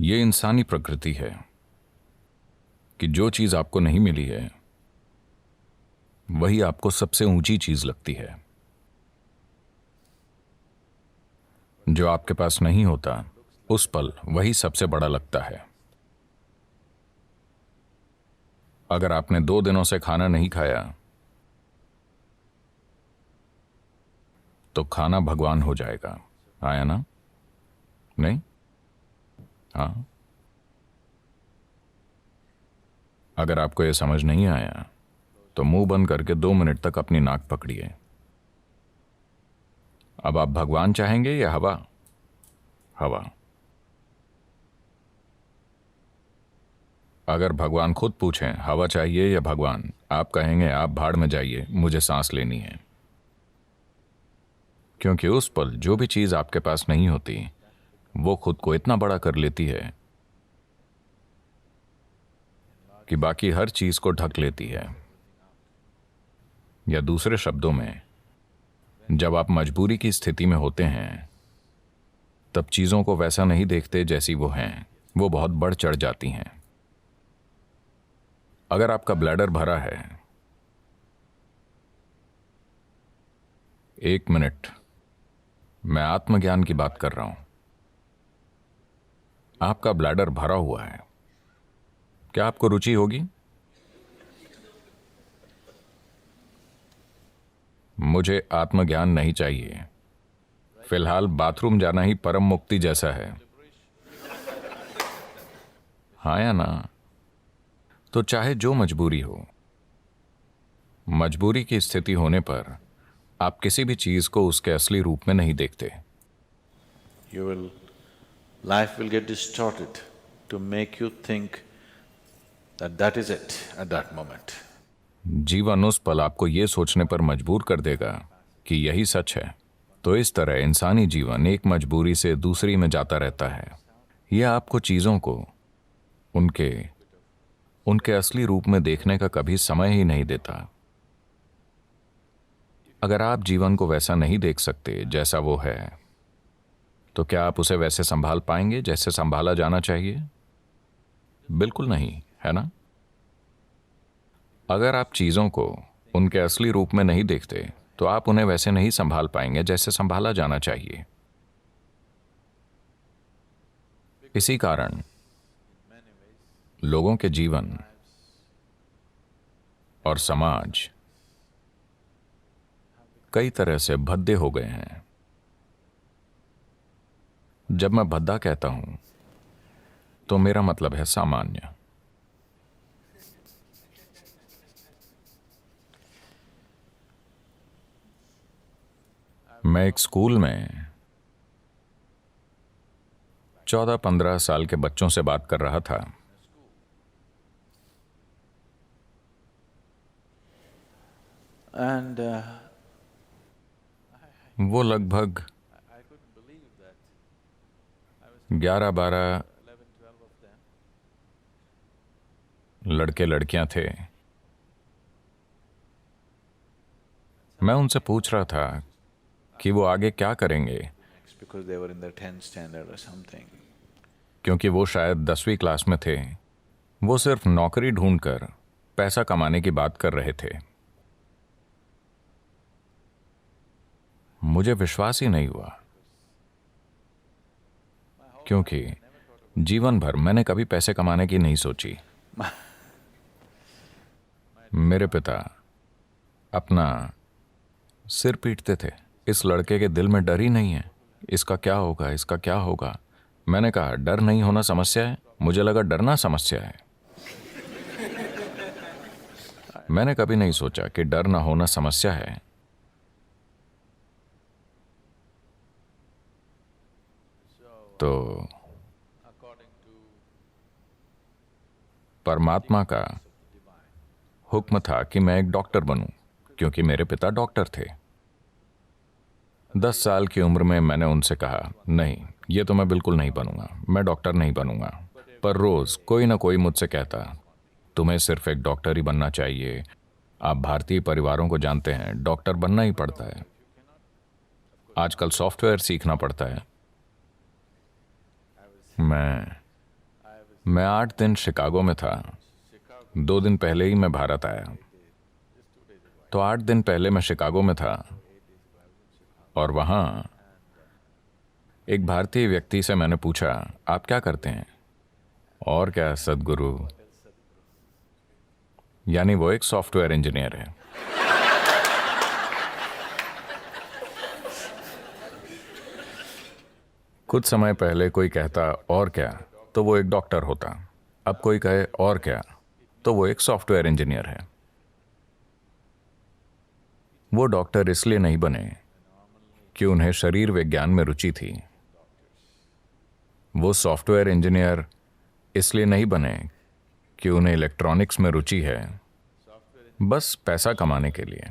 ये इंसानी प्रकृति है कि जो चीज आपको नहीं मिली है वही आपको सबसे ऊंची चीज लगती है। जो आपके पास नहीं होता उस पल वही सबसे बड़ा लगता है। अगर आपने 2 दिनों से खाना नहीं खाया तो खाना भगवान हो जाएगा। आया ना? नहीं? हाँ। अगर आपको यह समझ नहीं आया तो मुंह बंद करके 2 मिनट तक अपनी नाक पकड़िए। अब आप भगवान चाहेंगे या हवा? हवा। अगर भगवान खुद पूछें हवा चाहिए या भगवान, आप कहेंगे आप भाड़ में जाइए, मुझे सांस लेनी है। क्योंकि उस पल जो भी चीज आपके पास नहीं होती वो खुद को इतना बड़ा कर लेती है कि बाकी हर चीज को ढक लेती है। या दूसरे शब्दों में, जब आप मजबूरी की स्थिति में होते हैं तब चीजों को वैसा नहीं देखते जैसी वो हैं, वो बहुत बढ़ चढ़ जाती हैं। अगर आपका ब्लैडर भरा है, 1 मिनट, मैं आत्मज्ञान की बात कर रहा हूं। आपका ब्लैडर भरा हुआ है, क्या आपको रुचि होगी? मुझे आत्मज्ञान नहीं चाहिए। फिलहाल बाथरूम जाना ही परम मुक्ति जैसा है। हाँ या ना? तो चाहे जो मजबूरी हो, मजबूरी की स्थिति होने पर आप किसी भी चीज को उसके असली रूप में नहीं देखते। Life will get distorted to make you think that that is it at that moment. जीवन उस पल आपको यह सोचने पर मजबूर कर देगा कि यही सच है। तो इस तरह इंसानी जीवन एक मजबूरी से दूसरी में जाता रहता है। यह आपको चीजों को उनके असली रूप में देखने का कभी समय ही नहीं देता। अगर आप जीवन को वैसा नहीं देख सकते जैसा वो है, तो क्या आप उसे वैसे संभाल पाएंगे जैसे संभाला जाना चाहिए? बिल्कुल नहीं, है ना? अगर आप चीजों को उनके असली रूप में नहीं देखते तो आप उन्हें वैसे नहीं संभाल पाएंगे जैसे संभाला जाना चाहिए। इसी कारण लोगों के जीवन और समाज कई तरह से भद्दे हो गए हैं। जब मैं भद्दा कहता हूं तो मेरा मतलब है सामान्य। मैं एक स्कूल में 14-15 साल के बच्चों से बात कर रहा था। And वो लगभग 11-12 लड़के लड़कियां थे। मैं उनसे पूछ रहा था कि वो आगे क्या करेंगे, because they were in the 10th standard or something. क्योंकि वो शायद 10वीं क्लास में थे। वो सिर्फ नौकरी ढूंढकर पैसा कमाने की बात कर रहे थे। मुझे विश्वास ही नहीं हुआ, क्योंकि जीवन भर मैंने कभी पैसे कमाने की नहीं सोची। मेरे पिता अपना सिर पीटते थे, इस लड़के के दिल में डर ही नहीं है, इसका क्या होगा, इसका क्या होगा। मैंने कहा डर नहीं होना समस्या है? मुझे लगा डरना समस्या है। मैंने कभी नहीं सोचा कि डर ना होना समस्या है। तो परमात्मा का हुक्म था कि मैं एक डॉक्टर बनूं, क्योंकि मेरे पिता डॉक्टर थे। 10 साल की उम्र में मैंने उनसे कहा, नहीं, ये तो मैं बिल्कुल नहीं बनूंगा, मैं डॉक्टर नहीं बनूंगा। पर रोज कोई ना कोई मुझसे कहता, तुम्हें सिर्फ एक डॉक्टर ही बनना चाहिए। आप भारतीय परिवारों को जानते हैं, डॉक्टर बनना ही पड़ता है। आजकल सॉफ्टवेयर सीखना पड़ता है। मैं मैं 8 दिन शिकागो में था। 2 दिन पहले ही मैं भारत आया। तो 8 दिन पहले मैं शिकागो में था और वहां एक भारतीय व्यक्ति से मैंने पूछा, आप क्या करते हैं? और क्या सदगुरु, यानी वो एक सॉफ्टवेयर इंजीनियर है। कुछ समय पहले कोई कहता और क्या, तो वो एक डॉक्टर होता। अब कोई कहे और क्या, तो वो एक सॉफ्टवेयर इंजीनियर है। वो डॉक्टर इसलिए नहीं बने कि उन्हें शरीर विज्ञान में रुचि थी। वो सॉफ्टवेयर इंजीनियर इसलिए नहीं बने कि उन्हें इलेक्ट्रॉनिक्स में रुचि है, बस पैसा कमाने के लिए।